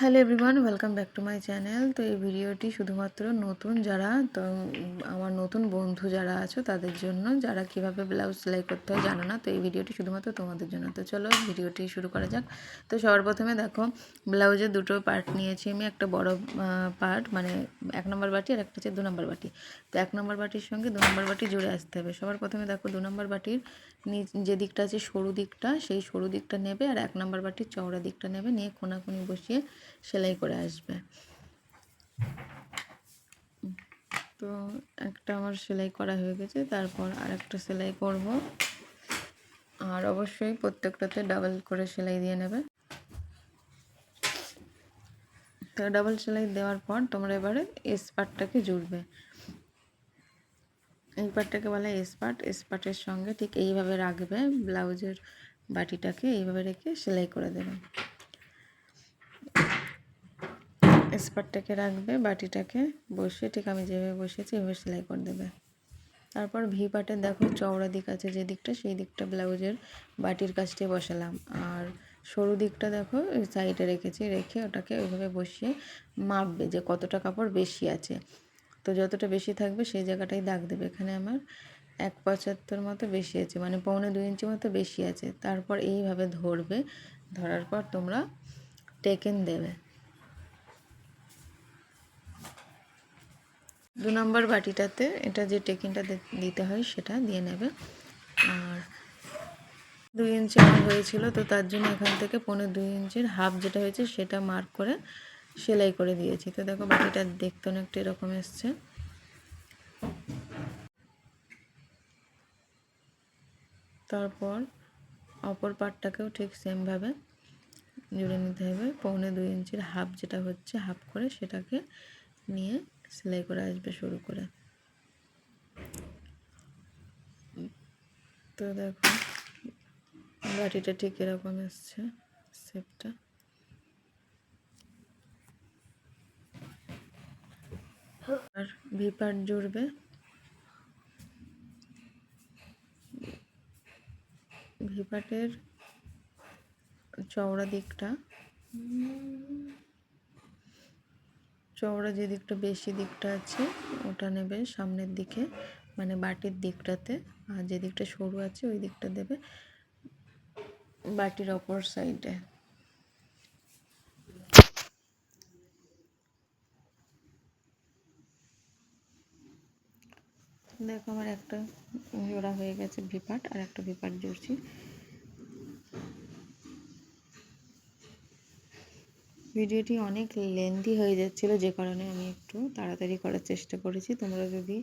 Hello everyone, welcome back to my channel. তো এই ভিডিওটি শুধুমাত্র নতুন যারা আমার নতুন বন্ধু যারা আছো তাদের জন্য, যারা কিভাবে ব্লাউজ সেলাই করতে হয় জানো না। তো এই ভিডিওটি শুধুমাত্র তোমাদের জন্য। তো চলো ভিডিওটি শুরু করা যাক। তো সবার প্রথমে দেখো, ব্লাউজের দুটো পার্ট নিয়েছি আমি। একটা বড় পার্ট, মানে 1 নম্বর বাটি, আর একটা হচ্ছে 2 নম্বর বাটি। তো 1 নম্বর বাটির সঙ্গে 2 নম্বর বাটি জুড়ে আসতে হবে। সবার প্রথমে দেখো, 2 নম্বর বাটির যে দিকটা আছে সরু দিকটা, সেই সরু দিকটা নেবে, আর 1 নম্বর বাটির চওড়া দিকটা নেবে, নিয়ে কোনাকুনি বসিয়ে সেলাই করে আসবে। তো একটা আমার সেলাই করা হয়ে গেছে, তারপর আরেকটা সেলাই করব। আর অবশ্যই প্রত্যেকটাতে ডাবল করে সেলাই দিয়ে নেবে। তো ডাবল সেলাই দেওয়ার পর তোমরা এবারে এস পার্টটাকে জুড়বে। এই পার্টটাকে বলা এস পার্ট। এস পার্টের সঙ্গে ঠিক এইভাবে রাখবে, ব্লাউজের বাটিটাকে এইভাবে রেখে সেলাই করে দেবে। স্পারটাকে রাখবে, বাটিটাকে বসিয়ে ঠিক আমি যেভাবে বসিয়েছি এভাবে সেলাই করে দেবে। তারপর ভি পার্টের দেখো চওড়া দিক আছে যে দিকটা, সেই দিকটা ব্লাউজের বাটির কাছটায় বসালাম। আর সরু দিকটা দেখো সাইডে রেখেছি, রেখে ওটাকে ওইভাবে বসিয়ে মাপবে যে কতটা কাপড় বেশি আছে। তো যতটা বেশি থাকবে সেই জায়গাটাই দাগ দেবে। এখানে আমার 1.75 মতো বেশি আছে, মানে 1.25 ইঞ্চি মতো বেশি আছে। তারপর এইভাবে ধরবে, ধরার পর তোমরা টেকেন দেবে। 2 নম্বর বাটিটাতে এটা যে টেকিংটা দিতে হয় সেটা দিয়ে নেবে। আর 2 ইঞ্চি আমার হয়েছিল, তো তার জন্য এখান থেকে 1.25 ইঞ্চির হাফ যেটা হয়েছে সেটা মার্ক করে সেলাই করে দিয়েছি। তো দেখো বাটিটা দেখতে অনেকটা এরকম এসছে। তারপর অপর পার্টটাকেও ঠিক সেমভাবে জুড়ে নিতে হবে। 1.25 ইঞ্চির হাফ যেটা হচ্ছে, হাফ করে সেটাকে নিয়ে সেলাই করে আসবে শুরু করে। তো দেখো বাটিটা ঠিক এরকম এসছে শেপটা। আর ভি পার্ট জুড়বে। ভি পার্টের চওড়া দিকটা, চওড়া যে দিকটা বেশি দিকটা আছে ওটা নেবে সামনের দিকে, মানে বাটির দিকটাতে। আর যে দিকটা সরু আছে ওই দিকটা দেবে বাটির অপর সাইডে। দেখো আমার একটা জোড়া হয়ে গেছে ভি পার্ট, আর একটা ভি পার্ট জুড়ছি। ভিডিওটি অনেক লেন্দি হয়ে যাচ্ছিলো, যে কারণে আমি একটু তাড়াতাড়ি করার চেষ্টা করেছি। তোমরা যদি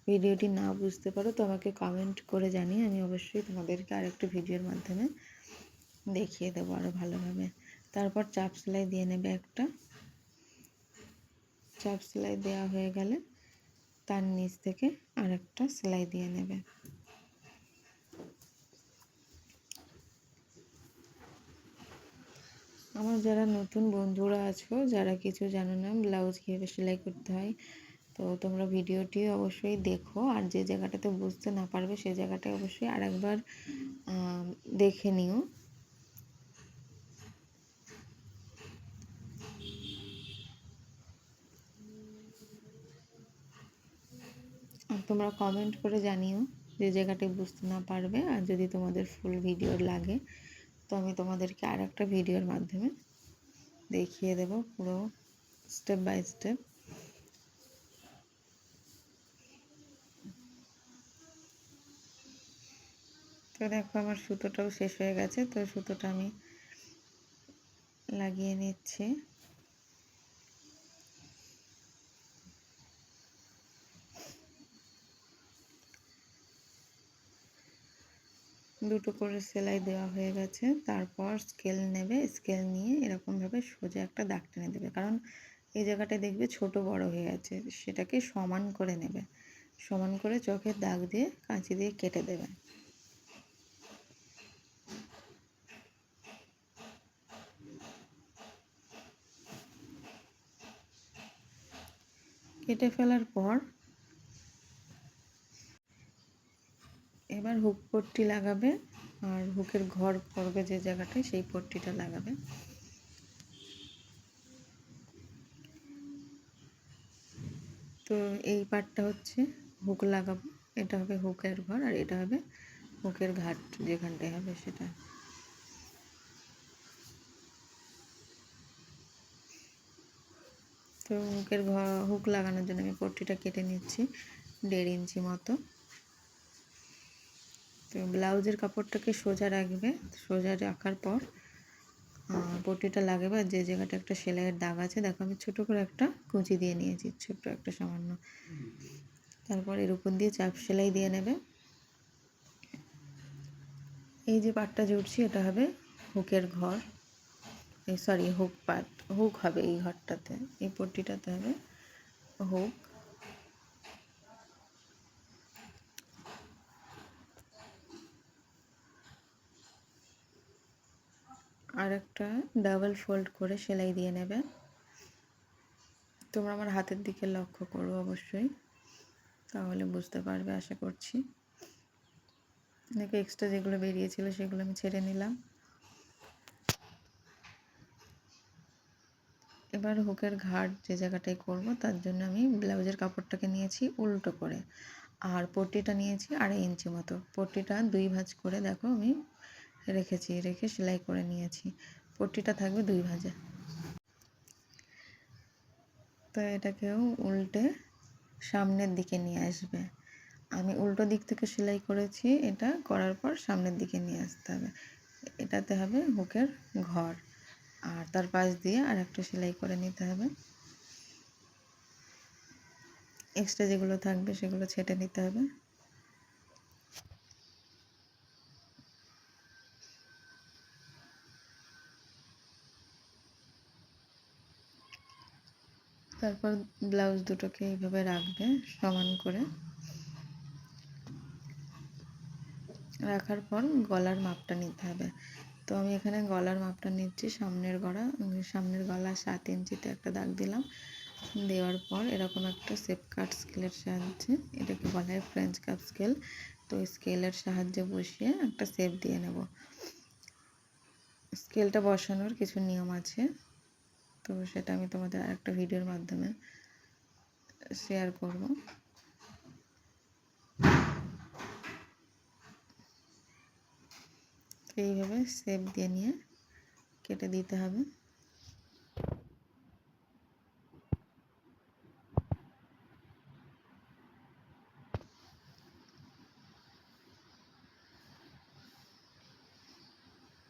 ভিডিওটি না বুঝতে পারো তো আমাকে কমেন্ট করে জানিয়ে আমি অবশ্যই তোমাদেরকে আরেকটু ভিডিওর মাধ্যমে দেখিয়ে দেবো আরও ভালোভাবে। তারপর চাপ সেলাই দিয়ে নেবে একটা। চাপ সেলাই দেওয়া হয়ে গেলে তার নিচ থেকে আরেকটা সেলাই দিয়ে নেবে। আমার যারা নতুন বন্ধুরা আছো, যারা কিছু জানো না ব্লাউজ কীভাবে সেলাই করতে হয়, তো তোমরা ভিডিওটি অবশ্যই দেখো। আর যে জায়গাটাতে বুঝতে না পারবে সেই জায়গাটায় অবশ্যই আরেকবার দেখে নিও। আর তোমরা কমেন্ট করে জানিও যে জায়গাটায় বুঝতে না পারবে। আর যদি তোমাদের ফুল ভিডিও লাগে তো আমি তোমাদেরকে আর একটা ভিডিওর মাধ্যমে দেখিয়ে দেব পুরো স্টেপ বাই স্টেপ। তো দেখো আমার সুতোটাও শেষ হয়ে গেছে, তো সুতোটা আমি লাগিয়ে নিচ্ছি। দুটো করে সেলাই দেওয়া হয়ে গেছে। তারপর স্কেল নেবে, স্কেল নিয়ে এরকমভাবে সোজা একটা দাগ টেনে দেবে, কারণ এই জায়গাটায় দেখবে ছোট বড় হয়ে আছে, সেটাকে সমান করে নেবে। সমান করে চোখের দাগ দিয়ে কাঁচি দিয়ে কেটে দেবে। কেটে ফেলার পর এবার হুক পট্টি লাগাবে, আর হুকের ঘর করবে যে জায়গাটায় সেই পট্টিটা লাগাবে। তো এই পার্টটা হচ্ছে হুক লাগাবো, এটা হবে হুকের ঘর আর এটা হবে হুকের ঘাট, যেখানটায় হবে সেটা। তো হুক লাগানোর জন্য আমি পট্টিটা কেটে নিচ্ছি 1.5 ইঞ্চি মতো। তো ব্লাউজের কাপড়টাকে সোজা রাখবে, সোজা রাখার পর পট্টিটা লাগাবে। আর যে জায়গাটা একটা সেলাইয়ের দাগ আছে, দেখো আমি ছোটো করে একটা কুঁচি দিয়ে নিয়েছি, ছোট্ট একটা সামান্য। তারপর এর উপর দিয়ে চাপ সেলাই দিয়ে নেবে। এই যে পাটটা জুড়ছি এটা হবে হুকের ঘর, সরি হুক পাট, হুক হবে এই ঘরটাতে, এই পট্টিটাতে হবে হুক। আর একটা ডাবল ফোল্ড করে সেলাই দিয়ে নেবে। তোমরা আমার হাতের দিকে লক্ষ্য করো অবশ্যই, তাহলে বুঝতে পারবে আশা করছি। দেখো এক্সট্রা যেগুলো বেরিয়েছিল সেগুলো আমি ছেড়ে নিলাম। এবার হুকের ঘাট যে জায়গাটায় করব তার জন্য আমি ব্লাউজের কাপড়টাকে নিয়েছি উল্টো করে, আর পট্টিটা নিয়েছি 2.5 ইঞ্চি মতো। পট্টিটা 2 ভাঁজ করে দেখো আমি রেখেছি, রেখে সেলাই করে নিয়েছি। পট্টিটা থাকবে 2 ভাঁজে। তো এটাকেও উল্টে সামনের দিকে নিয়ে আসবে। আমি উল্টো দিক থেকে সেলাই করেছি, এটা করার পর সামনের দিকে নিয়ে আসতে হবে। এটাতে হবে হুকের ঘর, আর তার পাশ দিয়ে আর একটা সেলাই করে নিতে হবে। এক্সট্রা যেগুলো থাকবে সেগুলো ছেটে নিতে হবে। তারপর ব্লাউজ দুটোকে এইভাবে রাখবে সমান করে। রাখার পর গলার মাপটা নিতে হবে। তো আমি এখানে গলার মাপটা নিচ্ছি, সামনের গলা 7 ইঞ্চিতে একটা দাগ দিলাম। দেওয়ার পর এরকম একটা শেপ কাট স্কেলের সাহায্যে, এটাকে বলা হয় ফ্রেঞ্চ কাপ স্কেল, তো স্কেলের সাহায্যে বসিয়ে একটা শেপ দিয়ে নেব। স্কেলটা বসানোর কিছু নিয়ম আছে, তো সেটা আমি তোমাদের আরেকটা ভিডিওর মাধ্যমে শেয়ার করব। এইভাবে শেপ দিয়ে নিয়ে কেটে দিতে হবে।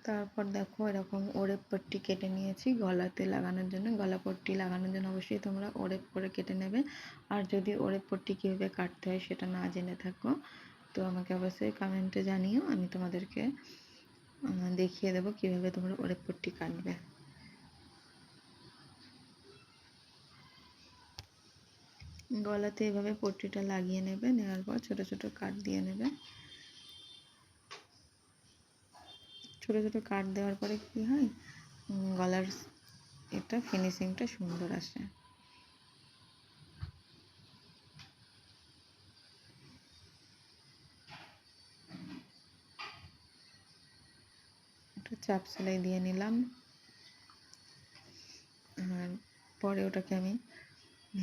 তারপর দেখো এরকম ওড়েপ পট্টি কেটে নিয়েছি গলাতে লাগানোর জন্য। গলা পট্টি লাগানোর জন্য অবশ্যই তোমরা ওড়েপ করে কেটে নেবে। আর যদি ওড়েপ পট্টি কীভাবে কাটতে হয় সেটা না জেনে থাকো তো আমাকে অবশ্যই কমেন্টে জানিও, আমি তোমাদেরকে দেখিয়ে দেবো কীভাবে তোমরা ওড়েপ পট্টি কাটবে। গলাতে এভাবে পট্টিটা লাগিয়ে নেবে, নেওয়ার পর ছোট ছোট কাট দিয়ে নেবে। ছোট ছোট কাট দেওয়ার পরে কি হয়, গলার এটা ফিনিশিংটা সুন্দর আসে। একটু চাপ সেলাই দিয়ে নিলাম, আর পরে ওটাকে আমি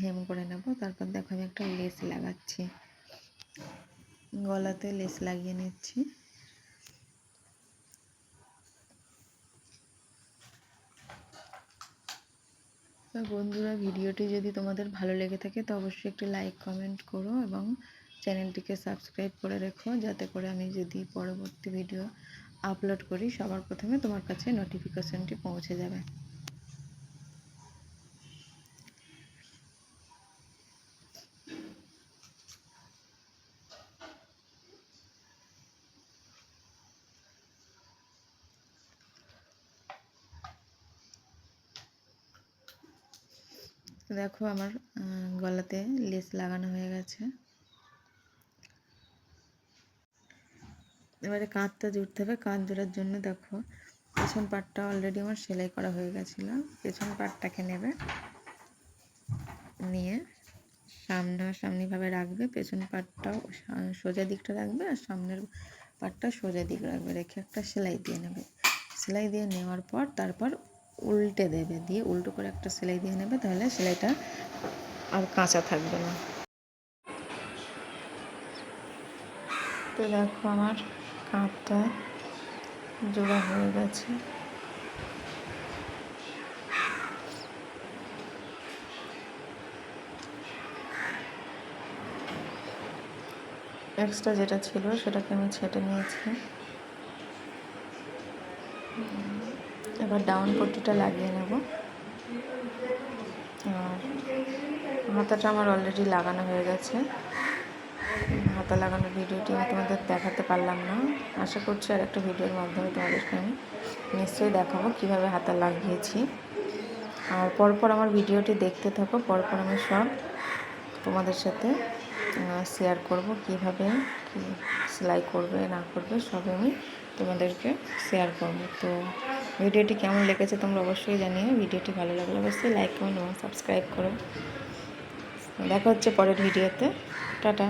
হেম করে নেব। তারপর দেখো আমি একটা লেস লাগাচ্ছি, গলাতে লেস লাগিয়ে নিচ্ছি। তো বন্ধুরা, ভিডিওটি যদি তোমাদের ভালো লেগে থাকে তো অবশ্যই একটি লাইক কমেন্ট করো এবং চ্যানেলটিকে সাবস্ক্রাইব করে রেখো, যাতে করে আমি যদি পরবর্তী ভিডিও আপলোড করি সবার প্রথমে তোমার কাছে নোটিফিকেশনটি পৌঁছে যাবে। দেখো আমার গলাতে লেস লাগানো হয়ে গেছে। এবারে কাঁধটা জুড়তে হবে। কাঁধ জোড়ার জন্য দেখো পেছন পাটটা অলরেডি আমার সেলাই করা হয়ে গেছিলো। পেছন পাটটাকে নেবে, নিয়ে সামনাসামনিভাবে রাখবে। পেছন পাটটাও সোজা দিকটা রাখবে আর সামনের পাটটা সোজা দিক রাখবে, রেখে একটা সেলাই দিয়ে নেবে। সেলাই দিয়ে নেওয়ার পর তারপর উল্টে দেবে, দিয়ে উল্টো করে একটা সেলাই দিয়ে নেবে, তাহলে সেলাইটা আর কাঁচা থাকবে না। তো দেখো আমার কাঁধটা জোড়া হয়ে গেছে। এক্সট্রা যেটা ছিল সেটাকে আমি ছেটে নিয়েছি। এবার ডাউন পট্টিটা লাগিয়ে নেব। আর হাতাটা আমার অলরেডি লাগানো হয়ে গেছে। হাতা লাগানোর ভিডিওটি আমি তোমাদের দেখাতে পারলাম না, আশা করছি আর একটা ভিডিওর মাধ্যমে তোমাদেরকে আমি নিশ্চয়ই দেখাবো কীভাবে হাতা লাগিয়েছি। আর পরপর আমার ভিডিওটি দেখতে থাকো, পরপর আমি সব তোমাদের সাথে শেয়ার করব, কীভাবে কী সেলাই করবে না করবে সব আমি তোমাদেরকে শেয়ার করব। তো ভিডিওটি কেমন লেগেছে তোমরা অবশ্যই জানিও। ভিডিওটি ভালো লাগলে অবশ্যই লাইক কমেন্ট এবং সাবস্ক্রাইব করো। দেখা হচ্ছে পরের ভিডিওতে। টাটা।